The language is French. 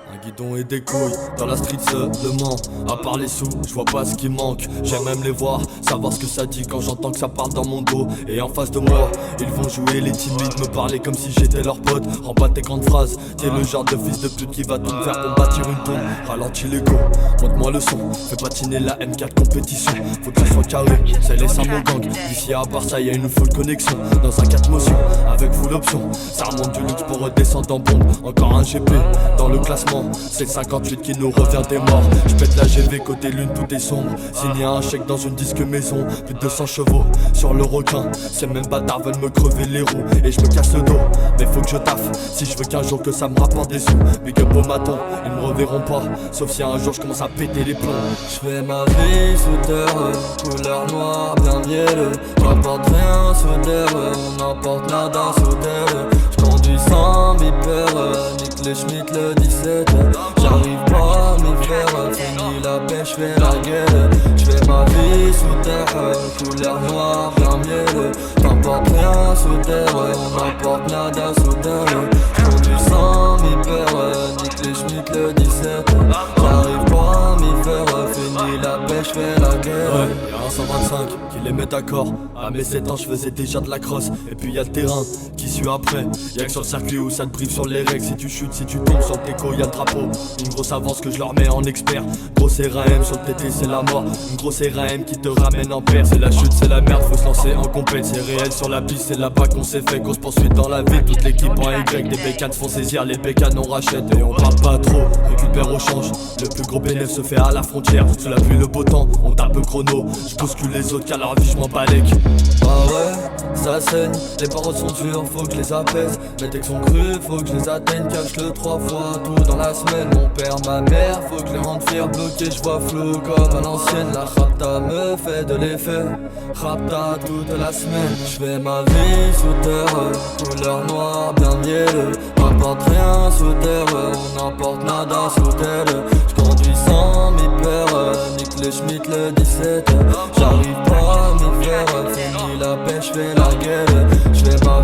Un guidon et des couilles, dans la street seulement. À part les sous, je vois pas ce qui manque. J'aime même les voir, savoir ce que ça dit quand j'entends que ça parle dans mon dos. Et en face de moi, ils vont jouer les timides, me parler comme si j'étais leur pote. Rends pas tes grandes phrases, t'es le genre de fils de pute qui va tout faire pour bâtir une tombe. Ralentis l'ego, monte-moi le son, fais patiner la M4 compétition. Faut que ça soit carré, c'est les mon gang. D'ici à Barça y'a une full connexion. Dans un 4 motion, avec full option. Ça remonte du luxe pour redescendre en bombe. Encore un GP dans le classement. C'est le 58 qui nous revient des morts. J'pète la GV côté lune, tout est sombre. Signé un chèque dans une disque maison. Plus de 200 chevaux sur le requin. Ces mêmes bâtards veulent me crever les roues. Et je me casse le dos, mais faut que je taffe. Si je veux qu'un jour que ça me rapporte des sous. Big up au maton, ils me reverront pas. Sauf si un jour je commence à péter les plombs. J'fais ma vie sous terre, couleur noire bien mielleux. J'apporte rien sous terre, on n'emporte nada sous terre. J'conduis sans bipère, nique les Schmitt le 17. J'arrive pas à m'y faire, fini la pêche, j'fais la gueule. J'fais ma vie sous terre, couleur noire bien mielleux. T'emportes rien sous terre, on n'emporte nada sous terre. J'conduis sans bipère, nique les Schmitt le 17. J'arrive pas à m'y faire, fini la pêche, j'fais la gueule. Ouais, y'a un 125 qui les met d'accord. À mes 7 ans je faisais déjà de la crosse. Et puis y'a le terrain qui suit après. Y'a que sur le circuit où ça te prive sur les règles. Si tu chutes, si tu tombes sur le déco, y'a le drapeau. Une grosse avance que je leur mets en expert. Grosse RAM sur le TT c'est la mort. Une grosse RAM qui te ramène en paire. C'est la chute, c'est la merde, faut se lancer en compète. C'est réel sur la piste, c'est là-bas qu'on s'est fait. Grosse poursuite dans la ville, toute l'équipe en Y. Des bécanes font saisir, les bécanes on rachète. Et on parle pas trop, récupère au change. Le plus gros bénéfice se fait à la frontière. Sous la pluie, le beau temps, on tape le chrono. Je bouscule les autres car leur vie je m'en balèque. Ah ouais, ça saigne, les paroles sont dures, faut que je les apaise. Mes textes sont crus, faut que je les atteigne. Cache-le 3 fois, tout dans la semaine. Mon père, ma mère, faut que je les rende fiers. Bloqué, je vois flou comme à l'ancienne. La rapta me fait de l'effet, rapta toute la semaine. Je fais ma vie sous terre, couleur noire bien mielleux. N'importe rien sous terre, on n'emporte nada sous terre. J'conduis sans m'y-père, nique les Schmitt le 17. J'arrive pas à m'y faire, fini la pêche, j'fais la gueule. J'fais ma